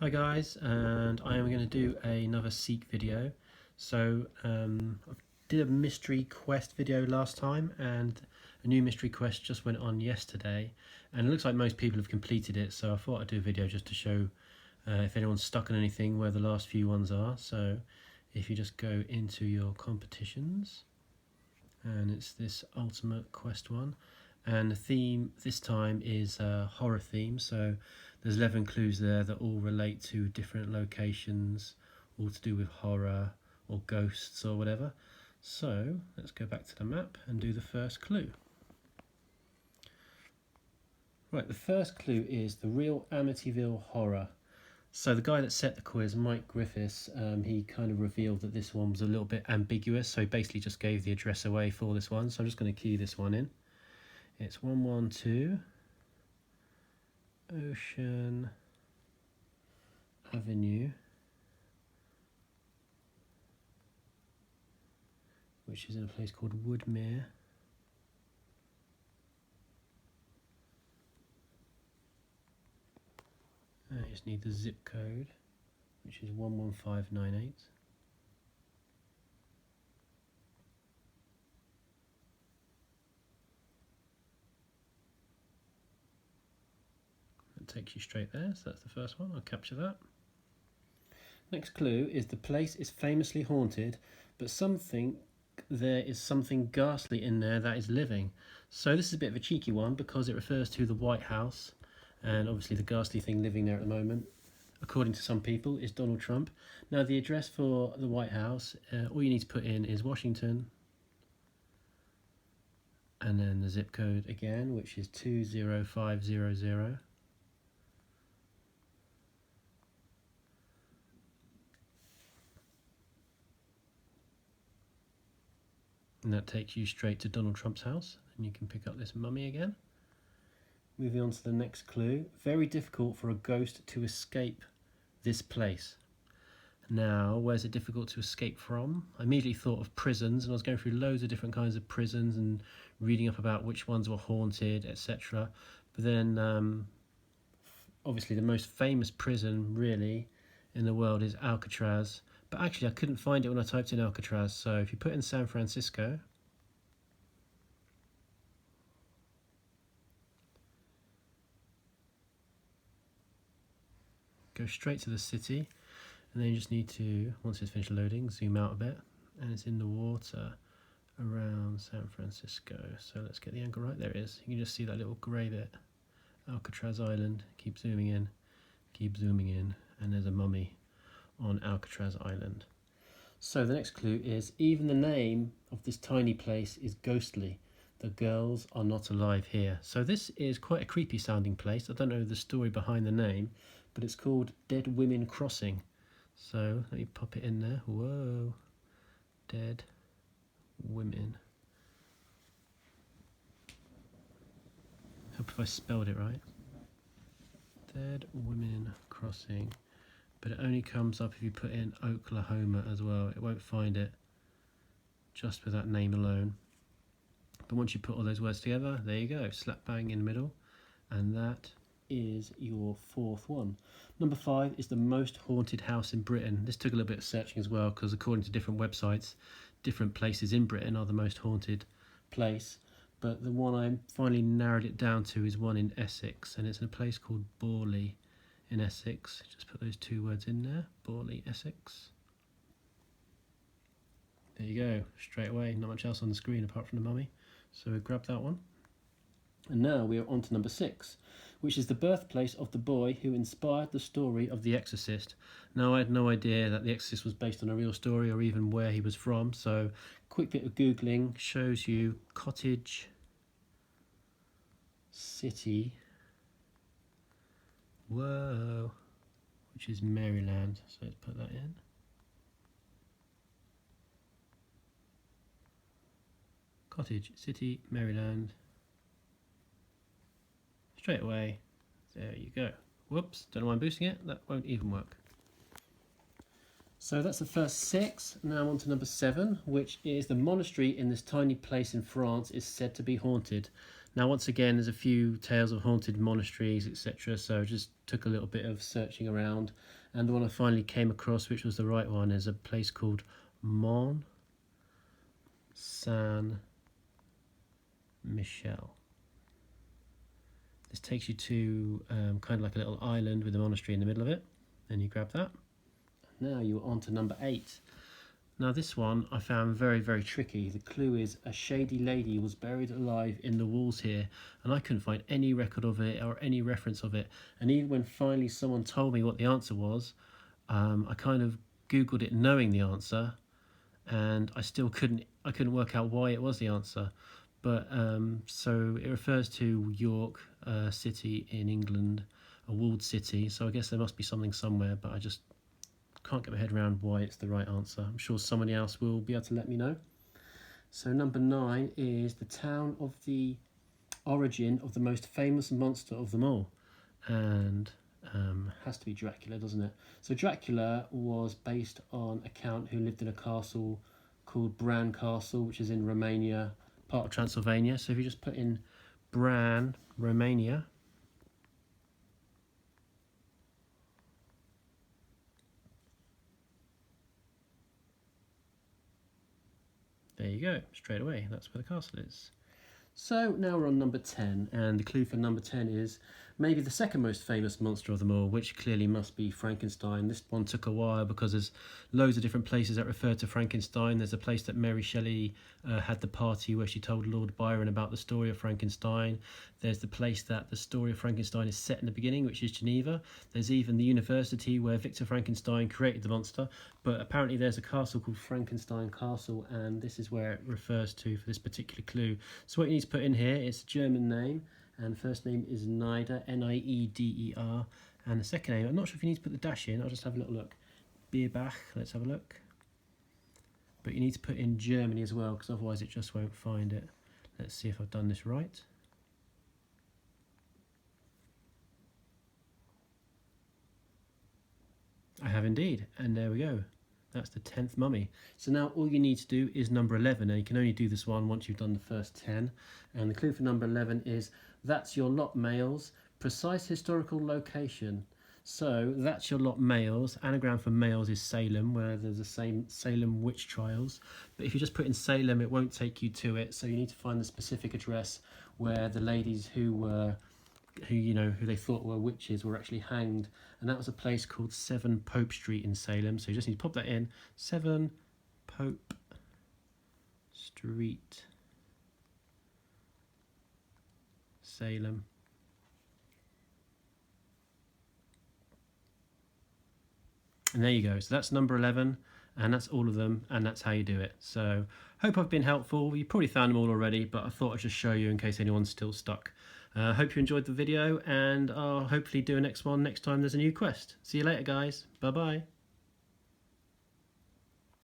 Hi guys, and I am going to do another Seek video. So I did a mystery quest video last time, and a new mystery quest just went on yesterday, and it looks like most people have completed it, so I thought I'd do a video just to show if anyone's stuck on anything, where the last few ones are. So if you just go into your competitions, and it's this ultimate quest one, and the theme this time is a horror theme, so there's 11 clues there that all relate to different locations, all to do with horror or ghosts or whatever. So let's go back to the map and do the first clue. Right, the first clue is the real Amityville horror. So the guy that set the quiz, Mike Griffiths, he kind of revealed that this one was a little bit ambiguous, so he basically just gave the address away for this one. So I'm just going to key this one in. It's 112 Ocean Avenue, which is in a place called Woodmere. I just need the zip code, which is 11598. That takes you straight there, so that's the first one. I'll capture that. Next clue is the place is famously haunted, but there is something ghastly in there that is living. So this is a bit of a cheeky one because it refers to the White House, and obviously the ghastly thing living there at the moment, according to some people, is Donald Trump. Now the address for the White House, all you need to put in is Washington, and then the zip code again, which is 20500. And that takes you straight to Donald Trump's house, and you can pick up this mummy again. Moving on to the next clue. Very difficult for a ghost to escape this place. Now, where's it difficult to escape from? I immediately thought of prisons, and I was going through loads of different kinds of prisons and reading up about which ones were haunted, etc. But then, obviously the most famous prison, really, in the world is Alcatraz. But actually, I couldn't find it when I typed in Alcatraz, so if you put in San Francisco, go straight to the city, and then you just need to, once it's finished loading, zoom out a bit, and it's in the water around San Francisco. So let's get the angle right. There it is. You can just see that little grey bit, Alcatraz Island. Keep zooming in, and there's a mummy on Alcatraz Island. So the next clue is, even the name of this tiny place is ghostly. The girls are not alive here. So this is quite a creepy sounding place. I don't know the story behind the name, but it's called Dead Women Crossing. So let me pop it in there. Whoa. Dead Women. Hope if I spelled it right. Dead Women Crossing. But it only comes up if you put in Oklahoma as well. It won't find it just with that name alone. But once you put all those words together, there you go, slap bang in the middle. And that is your fourth one. Number 5 is the most haunted house in Britain. This took a little bit of searching as well, because according to different websites, different places in Britain are the most haunted place. But the one I finally narrowed it down to is one in Essex, and it's in a place called Borley in Essex. Just put those two words in there, Borley, Essex. There you go, straight away, not much else on the screen apart from the mummy. So we grab that one. And now we are on to number 6, which is the birthplace of the boy who inspired the story of The Exorcist. Now I had no idea that The Exorcist was based on a real story or even where he was from, so quick bit of Googling shows you Cottage City, whoa, which is Maryland, so let's put that in. Cottage City, Maryland. Straight away, there you go. Whoops, don't know why I'm boosting it, that won't even work. So that's the first 6. Now on to number 7, which is the monastery in this tiny place in France is said to be haunted. Now once again there's a few tales of haunted monasteries, etc., so I just took a little bit of searching around, and the one I finally came across, which was the right one, is a place called Mont Saint Michel. This takes you to kind of like a little island with a monastery in the middle of it. Then you grab that. Now you're on to number 8. Now this one I found very, very tricky. The clue is a shady lady was buried alive in the walls here, and I couldn't find any record of it or any reference of it. And even when finally someone told me what the answer was, I kind of Googled it knowing the answer, and I still couldn't work out why it was the answer. But so it refers to York city in England, a walled city, so I guess there must be something somewhere, but I just can't get my head around why it's the right answer. I'm sure somebody else will be able to let me know. So number 9 is the town of the origin of the most famous monster of them all, and has to be Dracula, doesn't it? So Dracula was based on a count who lived in a castle called Bran Castle, which is in Romania, part of Transylvania. So if you just put in Bran, Romania, there you go, straight away, that's where the castle is. So now we're on number 10, and the clue for number 10 is maybe the second most famous monster of them all, which clearly must be Frankenstein. This one took a while because there's loads of different places that refer to Frankenstein. There's a place that Mary Shelley had the party where she told Lord Byron about the story of Frankenstein. There's the place that the story of Frankenstein is set in the beginning, which is Geneva. There's even the university where Victor Frankenstein created the monster, but apparently there's a castle called Frankenstein Castle, and this is where it refers to for this particular clue. So what you need to put in here is a German name, and first name is Nieder, Nieder, and the second name, I'm not sure if you need to put the dash in, I'll just have a little look. Bierbach, let's have a look. But you need to put in Germany as well, because otherwise it just won't find it. Let's see if I've done this right. I have indeed, and there we go. That's the 10th mummy. So now all you need to do is number 11, and you can only do this one once you've done the first 10. And the clue for number 11 is, that's your lot, males, precise historical location. So that's your lot, males. Anagram for males is Salem, where there's the same Salem witch trials. But if you just put in Salem, it won't take you to it. So you need to find the specific address where the ladies who they thought were witches were actually hanged, and that was a place called 7 Pope Street in Salem. So you just need to pop that in, 7 Pope Street, Salem. And there you go. So that's number 11, and that's all of them, and that's how you do it. So hope I've been helpful. You probably found them all already, but I thought I'd just show you in case anyone's still stuck. Hope you enjoyed the video, and I'll hopefully do a next one next time there's a new quest. See you later, guys. Bye bye.